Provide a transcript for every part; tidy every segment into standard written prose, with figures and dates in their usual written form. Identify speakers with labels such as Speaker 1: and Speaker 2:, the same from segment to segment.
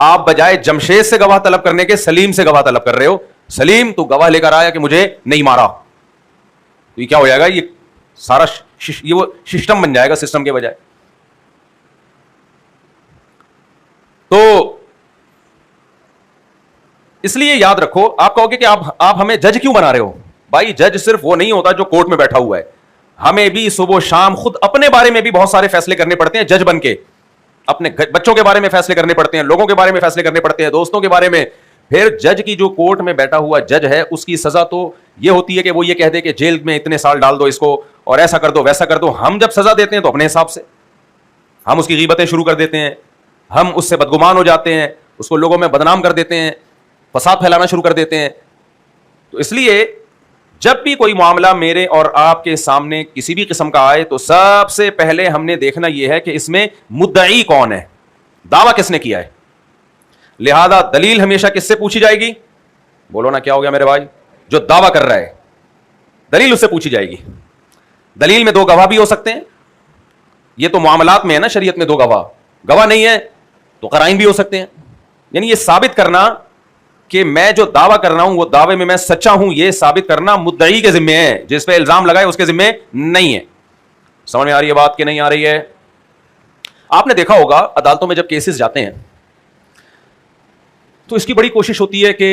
Speaker 1: آپ بجائے جمشید سے گواہ طلب کرنے کے سلیم سے گواہ طلب کر رہے ہو. سلیم تو گواہ لے کر آیا کہ مجھے نہیں مارا, تو یہ کیا ہو جائے گا, یہ سارا یہ وہ سسٹم بن جائے گا سسٹم کے بجائے. تو اس لیے یاد رکھو, آپ کہو گے کہ آپ ہمیں جج کیوں بنا رہے ہو. بھائی جج صرف وہ نہیں ہوتا جو کورٹ میں بیٹھا ہوا ہے, ہمیں بھی صبح و شام خود اپنے بارے میں بھی بہت سارے فیصلے کرنے پڑتے ہیں جج بن کے. اپنے بچوں کے بارے میں فیصلے کرنے پڑتے ہیں, لوگوں کے بارے میں فیصلے کرنے پڑتے ہیں, دوستوں کے بارے میں. پھر جج کی جو کورٹ میں بیٹھا ہوا جج ہے اس کی سزا تو یہ ہوتی ہے کہ وہ یہ کہہ دے کہ جیل میں اتنے سال ڈال دو اس کو, اور ایسا کر دو ویسا کر دو. ہم جب سزا دیتے ہیں تو اپنے حساب سے ہم اس کی غیبتیں شروع کر دیتے ہیں, ہم اس سے بدگمان ہو جاتے ہیں, اس کو لوگوں میں بدنام کر دیتے ہیں, فساد پھیلانا شروع کر دیتے ہیں. تو اس لیے جب بھی کوئی معاملہ میرے اور آپ کے سامنے کسی بھی قسم کا آئے تو سب سے پہلے ہم نے دیکھنا یہ ہے کہ اس میں مدعی کون ہے, دعویٰ کس نے کیا ہے. لہذا دلیل ہمیشہ کس سے پوچھی جائے گی؟ بولو نا کیا ہو گیا میرے بھائی, جو دعویٰ کر رہا ہے دلیل اس سے پوچھی جائے گی. دلیل میں 2 گواہ بھی ہو سکتے ہیں, یہ تو معاملات میں ہے نا, شریعت میں 2 گواہ نہیں ہے تو قرائن بھی ہو سکتے ہیں. یعنی یہ ثابت کرنا کہ میں جو دعویٰ کر رہا ہوں وہ دعوے میں سچا ہوں, یہ ثابت کرنا مدعی کے ذمے ہے, جس پہ الزام لگائے اس کے ذمے نہیں ہے. سمجھ میں آ رہی ہے بات کہ نہیں آ رہی ہے؟ آپ نے دیکھا ہوگا عدالتوں میں جب کیسز جاتے ہیں تو اس کی بڑی کوشش ہوتی ہے کہ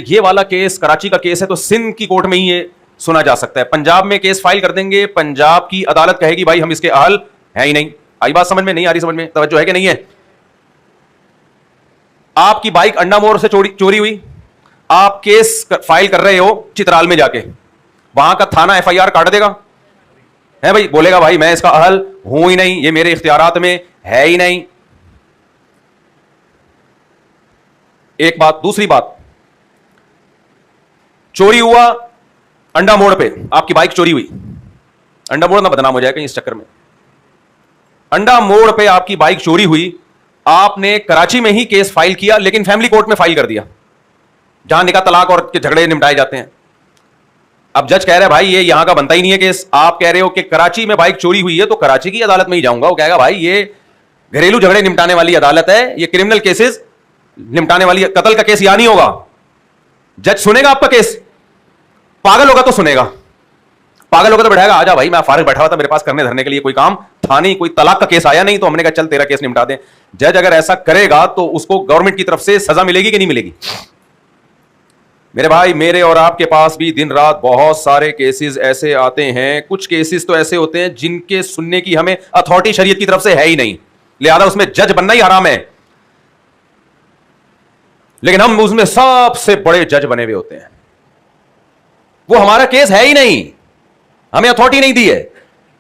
Speaker 1: یہ والا کیس کراچی کا کیس ہے تو سندھ کی کورٹ میں ہی یہ سنا جا سکتا ہے. پنجاب میں کیس فائل کر دیں گے, پنجاب کی عدالت کہے گی بھائی ہم اس کے اہل ہیں ہی نہیں. آئی بات سمجھ میں؟ نہیں آ رہی سمجھ میں؟ توجہ ہے کہ نہیں ہے؟ آپ کی بائک انڈا موڑ سے چوری ہوئی, آپ کیس فائل کر رہے ہو چترال میں جا کے, وہاں کا تھانہ FIR کاٹ دے گا ہے بھائی, بولے گا بھائی میں اس کا اہل ہوں ہی نہیں, یہ میرے اختیارات میں ہے ہی نہیں. ایک بات. دوسری بات, چوری ہوا انڈا موڑ پہ, آپ کی بائک چوری ہوئی, انڈا موڑ نہ بدنام ہو جائے کہیں اس چکر میں. انڈا موڑ پہ آپ کی بائک چوری ہوئی, آپ نے کراچی میں ہی کیس فائل کیا لیکن فیملی کورٹ میں فائل کر دیا جہاں نکاح طلاق اور جھگڑے نمٹائے جاتے ہیں. اب جج کہہ رہے ہیں بھائی یہ یہاں کا بنتا ہی نہیں ہے کیس, آپ کہہ رہے ہو کہ کراچی میں بائک چوری ہوئی ہے تو کراچی کی عدالت میں ہی جاؤں گا. وہ کہے گا بھائی یہ گھریلو جھگڑے نمٹانے والی عدالت ہے, یہ کرمنل کیسز نمٹانے والی, قتل کا کیس یہاں نہیں ہوگا. جج سنے گا آپ کا کیس؟ پاگل ہوگا تو سنے گا, پاگل ہوگا تو بیٹھائے گا آجا بھائی میں فارغ بیٹھا ہوا تھا, میرے پاس کرنے دھرنے کے لیے کوئی کام تھا نہیں, کوئی طلاق کا کیس آیا نہیں تو ہم نے کہا چل تیرا کیس نمٹا دیں. جج اگر ایسا کرے گا تو اس کو گورنمنٹ کی طرف سے سزا ملے گی کہ نہیں ملے گی؟ میرے بھائی میرے اور آپ کے پاس بھی دن رات بہت سارے کیسز ایسے آتے ہیں, کچھ کیسز تو ایسے ہوتے ہیں جن کے سننے کی ہمیں اتھارٹی شریعت کی طرف سے ہے ہی نہیں, لہذا اس میں جج بننا ہی حرام ہے, لیکن ہم اس میں سب سے بڑے جج بنے ہوئے ہوتے ہیں. وہ ہمارا کیس ہے ہی نہیں, ہمیں اتھارٹی نہیں دی ہے.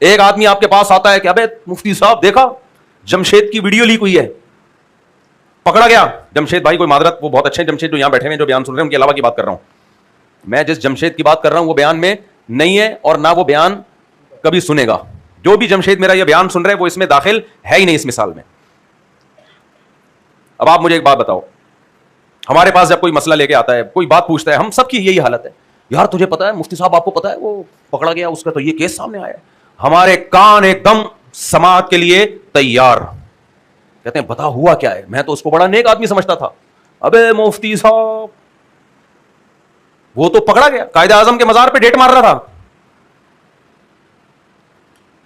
Speaker 1: ایک آدمی آپ کے پاس آتا ہے کہ ابے مفتی صاحب دیکھا جمشید کی ویڈیو لیک ہوئی ہے, پکڑا گیا. جمشید بھائی کوئی معذرت, وہ بہت اچھے ہیں جمشید جو یہاں بیٹھے ہیں جو بیان سن رہے ہیں, ان کے علاوہ کی بات کر رہا ہوں میں. جس جمشید کی بات کر رہا ہوں وہ بیان میں نہیں ہے اور نہ وہ بیان کبھی سنے گا. جو بھی جمشید میرا یہ بیان سن رہے ہیں وہ اس میں داخل ہے ہی نہیں اس مثال میں. اب آپ مجھے ایک بات بتاؤ, ہمارے پاس جب کوئی مسئلہ لے کے آتا ہے, کوئی بات پوچھتا ہے, ہم سب کی یہی حالت ہے, یار تجھے پتا ہے مفتی صاحب آپ کو پتا ہے وہ پکڑا گیا اس کا تو یہ کیس سامنے آیا. ہمارے کان ایک دم سماعت کے لیے تیار, کہتے ہیں بتا ہوا کیا ہے. میں تو اس کو بڑا نیک آدمی سمجھتا تھا, ابے مفتی صاحب وہ تو پکڑا گیا, قائد اعظم کے مزار پہ ڈیٹ مار رہا تھا.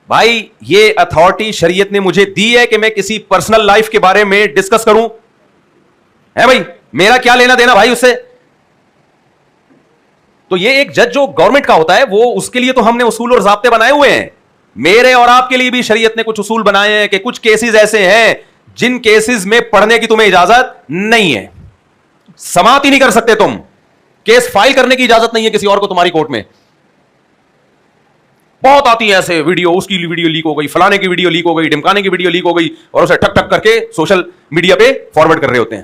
Speaker 1: بھائی یہ اتھارٹی شریعت نے مجھے دی ہے کہ میں کسی پرسنل لائف کے بارے میں ڈسکس کروں, ہے بھائی میرا کیا لینا دینا بھائی اس سے. تو یہ ایک جج جو گورنمنٹ کا ہوتا ہے وہ, اس کے لیے تو ہم نے اصول اور ضابطے بنائے ہوئے ہیں. میرے اور آپ کے لیے بھی شریعت نے کچھ اصول بنائے ہیں کہ کچھ کیسز ایسے ہیں جن کیسز میں پڑھنے کی تمہیں اجازت نہیں ہے, سماعت ہی نہیں کر سکتے تم, کیس فائل کرنے کی اجازت نہیں ہے کسی اور کو تمہاری کورٹ میں. بہت آتی ہے ایسے ویڈیو, اس کی ویڈیو لیک ہو گئی, فلانے کی ویڈیو لیک ہو گئی, ڈمکانے کی ویڈیو لیک ہو گئی, اور اسے ٹک ٹک کر کے سوشل میڈیا پہ فارورڈ کر رہے ہوتے ہیں.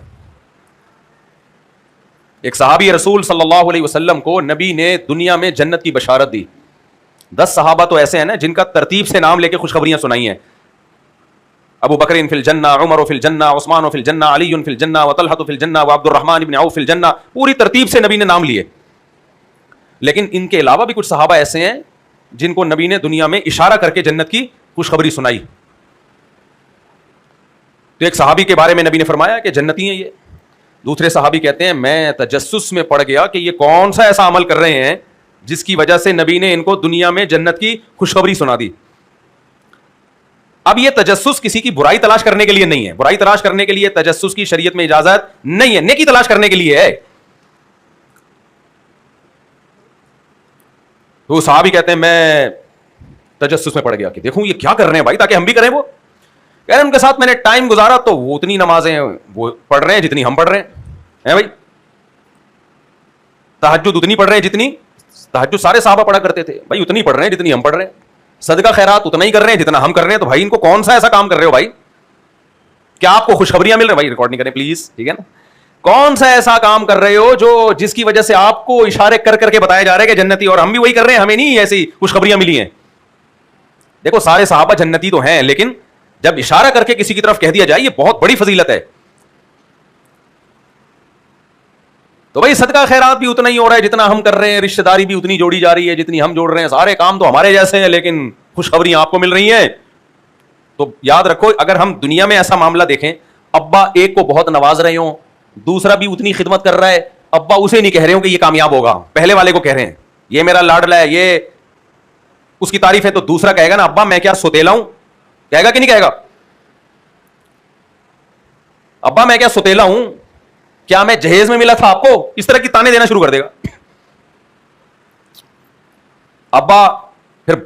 Speaker 1: ایک صحابی رسول صلی اللہ علیہ وسلم کو نبی نے دنیا میں جنت کی بشارت دی. 10 صحابہ تو ایسے ہیں نا جن کا ترتیب سے نام لے کے خوشخبریاں سنائی ہیں. ابو بکر فی الجنہ, عمر فی الجنہ, عثمان فی الجنہ, علی فی الجنہ, وطلحہ فی الجنہ, وعبد الرحمن بن عوف فی الجنہ, پوری ترتیب سے نبی نے نام لیے. لیکن ان کے علاوہ بھی کچھ صحابہ ایسے ہیں جن کو نبی نے دنیا میں اشارہ کر کے جنت کی خوشخبری سنائی. تو ایک صحابی کے بارے میں نبی نے فرمایا کہ جنتی ہیں یہ, دوسرے صحابی کہتے ہیں میں تجسس میں پڑ گیا کہ یہ کون سا ایسا عمل کر رہے ہیں جس کی وجہ سے نبی نے ان کو دنیا میں جنت کی خوشخبری سنا دی. اب یہ تجسس کسی کی برائی تلاش کرنے کے لیے نہیں ہے, برائی تلاش کرنے کے لیے تجسس کی شریعت میں اجازت نہیں ہے, نیکی تلاش کرنے کے لیے ہے. تو صحابی کہتے ہیں میں تجسس میں پڑ گیا کہ دیکھوں یہ کیا کر رہے ہیں بھائی, تاکہ ہم بھی کریں. وہ کہہ رہے ہیں ان کے ساتھ میں نے ٹائم گزارا تو وہ اتنی نمازیں وہ پڑھ رہے ہیں جتنی ہم پڑھ رہے ہیں بھائی, تہجد اتنی پڑھ رہے ہیں جتنی تہجد سارے صحابہ پڑھا کرتے تھے بھائی, اتنی پڑھ رہے ہیں جتنی ہم پڑھ رہے ہیں. صدقہ خیرات اتنا ہی کر رہے ہیں جتنا ہم کر رہے ہیں. تو بھائی ان کو کون سا ایسا کام کر رہے ہو بھائی, کیا آپ کو خوشخبریاں مل رہی ہیں؟ بھائی ریکارڈ نہیں کریں پلیز, ٹھیک ہے نا. کون سا ایسا کام کر رہے ہو جو جس کی وجہ سے آپ کو اشارے کر کر کے بتایا جا رہا ہے کہ جنتی, اور ہم بھی وہی کر رہے ہیں, ہمیں نہیں ایسی خوشخبریاں ملی ہیں. دیکھو سارے صحابہ جنتی تو ہیں, لیکن جب اشارہ کر کے کسی کی طرف کہہ دیا جائے یہ بہت بڑی فضیلت ہے. تو بھائی صدقہ خیرات بھی اتنا ہی ہو رہا ہے جتنا ہم کر رہے ہیں, رشتہ داری بھی اتنی جوڑی جا رہی ہے جتنی ہم جوڑ رہے ہیں, سارے کام تو ہمارے جیسے ہیں, لیکن خوشخبریاں آپ کو مل رہی ہیں. تو یاد رکھو اگر ہم دنیا میں ایسا معاملہ دیکھیں, ابا ایک کو بہت نواز رہے ہوں, دوسرا بھی اتنی خدمت کر رہا ہے, ابا اسے نہیں کہہ رہے ہوں کہ یہ کامیاب ہوگا, پہلے والے کو کہہ رہے ہیں یہ میرا لاڈلا ہے, یہ اس کی تعریف ہے. تو دوسرا کہے گا نا ابا میں کیا سوتیلا ہوں, کہے گا کہ نہیں کہے گا؟ ابا میں کیا سوتیلا ہوں, کیا میں جہیز میں ملا تھا آپ کو, اس طرح کی تانے دینا شروع کر دے گا.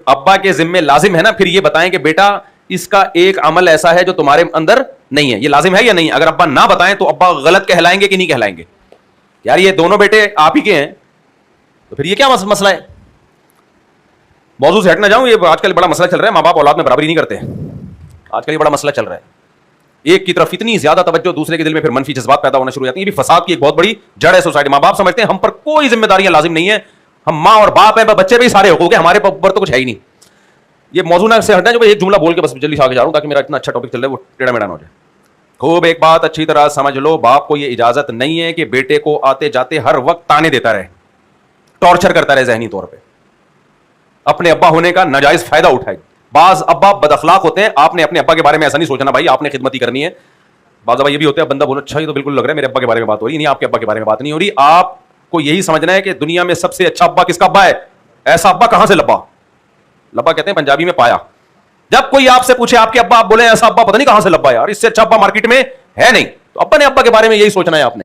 Speaker 1: ابا کے ذمے لازم ہے نا پھر یہ بتائیں کہ بیٹا اس کا ایک عمل ایسا ہے جو تمہارے اندر نہیں ہے, یہ لازم ہے یا نہیں؟ اگر ابا نہ بتائیں تو ابا غلط کہلائیں گے کہ نہیں کہلائیں گے؟ یار یہ دونوں بیٹے آپ ہی کے ہیں, تو پھر یہ کیا مسئلہ ہے؟ موضوع سے ہٹ نہ جاؤں, یہ آج کل بڑا مسئلہ چل رہا ہے, ماں باپ اولاد میں برابری نہیں کرتے, آج کل یہ بڑا مسئلہ چل رہا ہے. ایک کی طرف اتنی زیادہ توجہ, دوسرے کے دل میں پھر منفی جذبات پیدا ہونا شروع ہو جاتے ہیں. یہ بھی فساد کی ایک بہت بڑی جڑ ہے سوسائٹی. ماں باپ سمجھتے ہیں ہم پر کوئی ذمہ داریاں لازم نہیں ہیں, ہم ماں اور باپ ہیں, بچے پہ ہی سارے حقوق ہیں, ہمارے پر تو کچھ ہے ہی نہیں. یہ موضوع نہ سے ہٹنا ہے, جو ایک جملہ بول کے بس جلدی سے آگے جا رہا ہوں تاکہ میرا اتنا اچھا ٹاپک چل رہا ہے وہ ٹیڑھا میڑھا نہ ہو جائے. خوب ایک بات اچھی طرح سمجھ لو, باپ کو یہ اجازت نہیں ہے کہ بیٹے کو آتے جاتے ہر وقت تانے دیتا رہے, ٹارچر کرتا رہے ذہنی طور پہ, اپنے ابا ہونے کا ناجائز فائدہ اٹھائے. بعض ابا بد اخلاق ہوتے ہیں, آپ نے اپنے ابا کے بارے میں ایسا نہیں سوچنا بھائی آپ نے خدمت ہی کرنی ہے. بعض ابا یہ بھی ہوتے ہیں, بندہ بولو اچھا یہ تو بالکل لگ رہا ہے میرے ابا کے بارے میں بات ہو رہی ہے, نہیں آپ کے ابا کے بارے میں بات نہیں ہو رہی. آپ کو یہی سمجھنا ہے کہ دنیا میں سب سے اچھا ابا کس کا ابا ہے, ایسا ابا کہاں سے لبا, لبا کہتے ہیں پنجابی میں پایا. جب کوئی آپ سے پوچھے آپ کے ابا, آپ بولے ایسا ابا پتہ نہیں کہاں سے لبا, یار اس سے اچھا ابا مارکیٹ میں ہے نہیں. تو ابا نے ابا کے بارے میں یہی سوچنا ہے آپ نے.